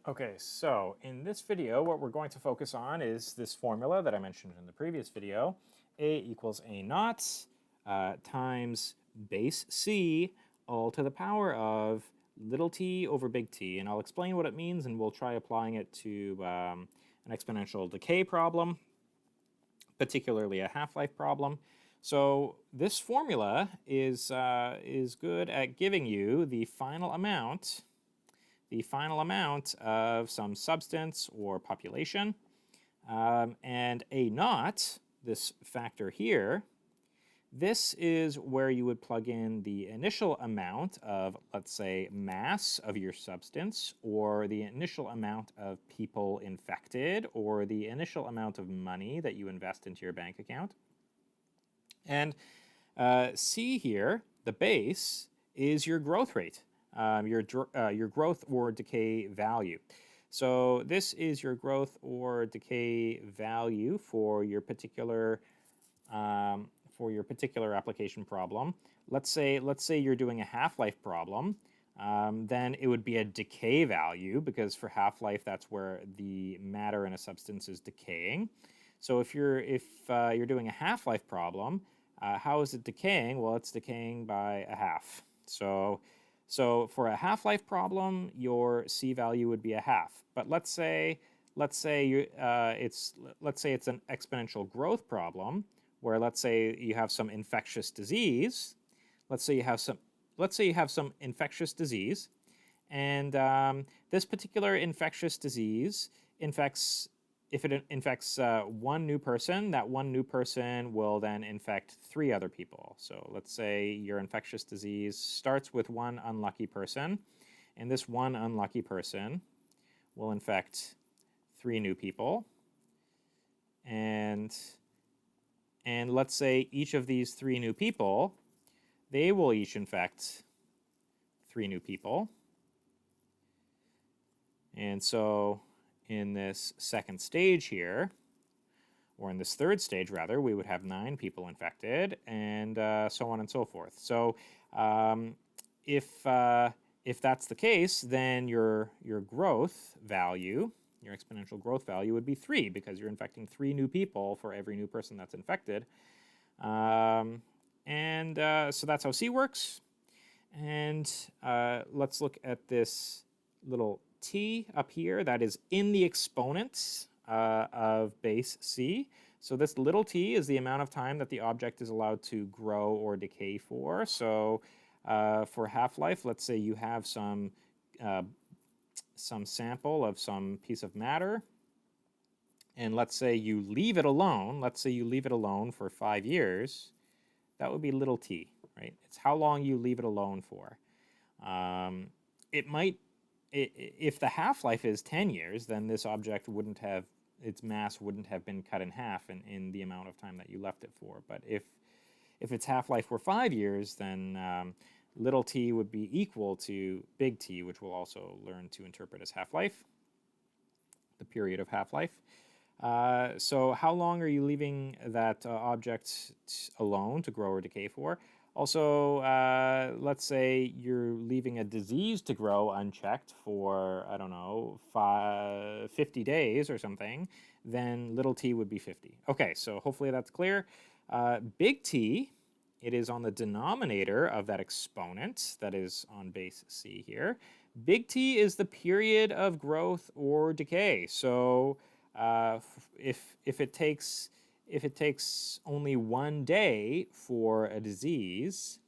Okay, so in this video, what we're going to focus on is this formula that I mentioned in the previous video. A equals A naught times base C all to the power of little t over big T. And I'll explain what it means, and we'll try applying it to an exponential decay problem, particularly a half-life problem. So this formula is good at giving you the final amount of some substance or population. And A naught, this factor here, this is where you would plug in the initial amount of, let's say, mass of your substance, or the initial amount of people infected, or the initial amount of money that you invest into your bank account. And C here, the base, is your growth rate, your growth or decay value. So this is your growth or decay value for your particular application problem. Let's say you're doing a half-life problem. Then it would be a decay value, because for half-life, that's where the matter in a substance is decaying. So if you're doing a half-life problem, how is it decaying? Well, it's decaying by a half. So for a half-life problem, your C value would be a half. But let's say it's an exponential growth problem, where let's say you have some infectious disease. Let's say you have some infectious disease, and this particular infectious disease infects. If it infects one new person, that one new person will then infect 3 other people. So let's say your infectious disease starts with one unlucky person, and this one unlucky person will infect 3 new people. And let's say each of these 3 new people, they will each infect 3 new people. And so in this second stage here, or in this third stage rather, we would have 9 people infected, and so on and so forth. So if that's the case, then your growth value, your exponential growth value, would be 3, because you're infecting 3 new people for every new person that's infected. So that's how C works. And let's look at this little t up here that is in the exponents of base C. So this little t is the amount of time that the object is allowed to grow or decay for. So for half-life, let's say you have some sample of some piece of matter, and let's say you leave it alone. Let's say you leave it alone for 5 years. That would be little t, right? It's how long you leave it alone for. If the half-life is 10 years, then this object wouldn't have, its mass wouldn't have been cut in half in the amount of time that you left it for. But if its half-life were 5 years, then little t would be equal to big T, which we'll also learn to interpret as half-life, the period of half-life. So how long are you leaving that object alone to grow or decay for? Also, let's say you're leaving a disease to grow unchecked for, I don't know, 50 days or something, then little t would be 50. Okay, so hopefully that's clear. Big T, it is on the denominator of that exponent that is on base C here. Big T is the period of growth or decay. So if it takes only 1 day for a disease,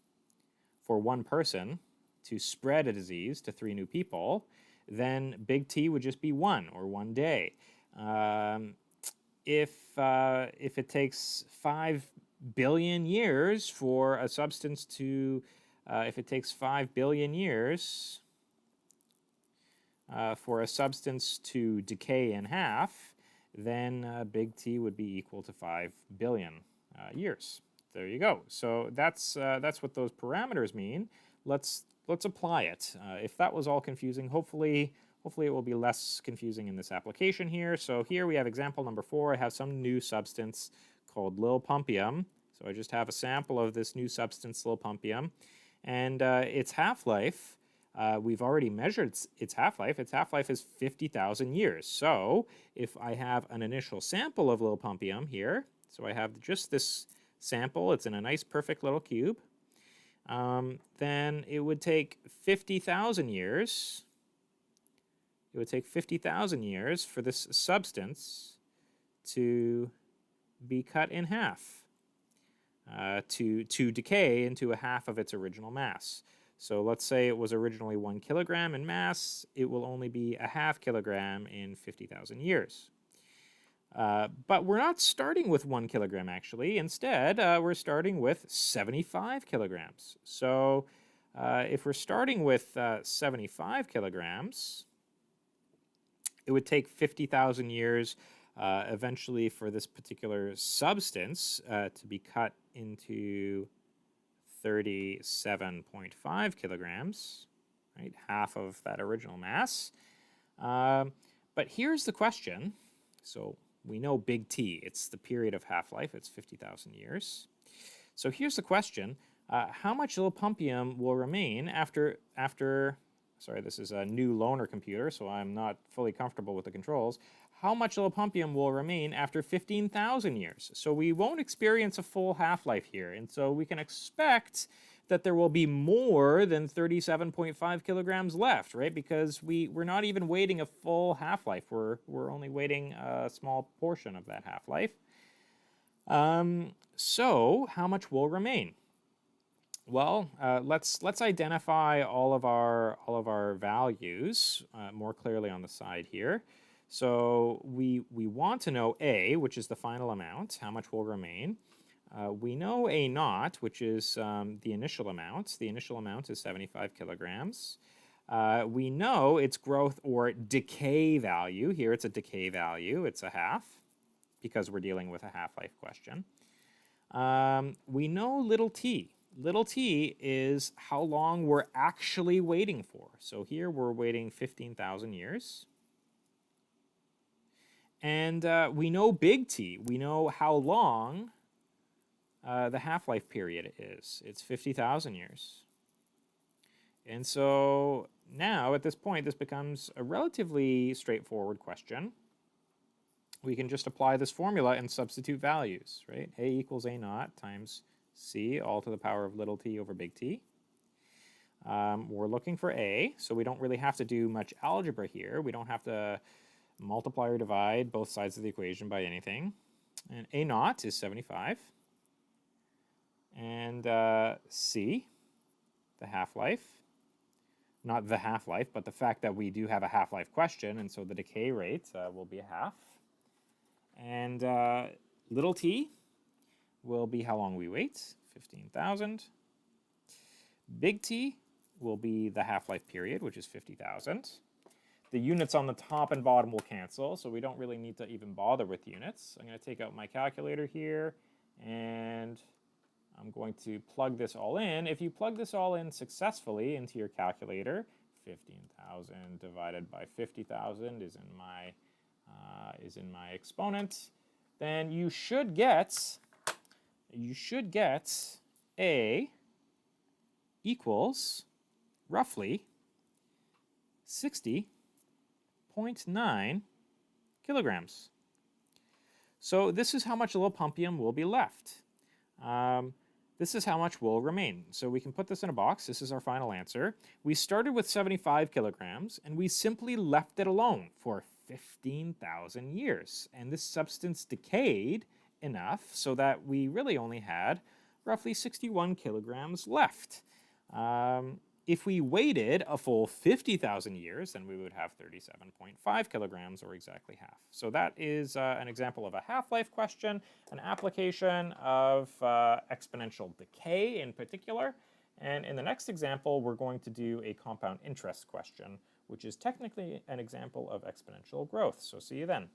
for one person to spread a disease to 3 new people, then big T would just be 1, or 1 day. If it takes 5 billion years for a substance to, if it takes 5 billion years for a substance to decay in half, then big T would be equal to 5 billion years. There you go. So that's what those parameters mean. Let's apply it. If that was all confusing, hopefully it will be less confusing in this application here. So here we have example number 4. I have some new substance called lilpumpium. So I just have a sample of this new substance, lilpumpium, and its half-life we've already measured its half-life. Its half-life is 50,000 years. So if I have an initial sample of Lilipumpium here, so I have just this sample, it's in a nice perfect little cube, then it would take 50,000 years. It would take 50,000 years for this substance to be cut in half, to decay into a half of its original mass. So let's say it was originally 1 kilogram in mass. It will only be a half kilogram in 50,000 years. But we're not starting with 1 kilogram, actually. Instead, we're starting with 75 kilograms. So if we're starting with 75 kilograms, it would take 50,000 years eventually for this particular substance to be cut into 37.5 kilograms, right? Half of that original mass. But here's the question. So we know big T, it's the period of half-life, it's 50,000 years. So here's the question. How much Lilipumpium will remain after, sorry, this is a new loaner computer, so I'm not fully comfortable with the controls. How much Lilipumpium will remain after 15,000 years? So we won't experience a full half-life here, and so we can expect that there will be more than 37.5 kilograms left, right? Because we're not even waiting a full half-life. We're only waiting a small portion of that half-life. So how much will remain? Well, let's identify all of our values more clearly on the side here. So we want to know A, which is the final amount, how much will remain. We know A naught, which is the initial amount. The initial amount is 75 kilograms. We know its growth or decay value. Here it's a decay value. It's a half, because we're dealing with a half-life question. We know little t. Little t is how long we're actually waiting for. So here we're waiting 15,000 years. And we know big T. We know how long the half-life period is. It's 50,000 years. And so now, at this point, this becomes a relatively straightforward question. We can just apply this formula and substitute values, right? A equals A naught times C, all to the power of little t over big T. We're looking for A, so we don't really have to do much algebra here. We don't have to multiply or divide both sides of the equation by anything. And A naught is 75. And C, the half-life. Not the half-life, but the fact that we do have a half-life question, and so the decay rate will be a half. And little t will be how long we wait, 15,000. Big T will be the half-life period, which is 50,000. The units on the top and bottom will cancel, so we don't really need to even bother with units. I'm going to take out my calculator here, and I'm going to plug this all in. If you plug this all in successfully into your calculator, 15,000 divided by 50,000 is in my exponent, then you should get A equals roughly 60.9 kilograms. So this is how much Lilipumpium will be left. This is how much will remain. So we can put this in a box. This is our final answer. We started with 75 kilograms, and we simply left it alone for 15,000 years. And this substance decayed enough so that we really only had roughly 61 kilograms left. If we waited a full 50,000 years, then we would have 37.5 kilograms, or exactly half. So that is an example of a half-life question, an application of exponential decay in particular. And in the next example, we're going to do a compound interest question, which is technically an example of exponential growth. So see you then.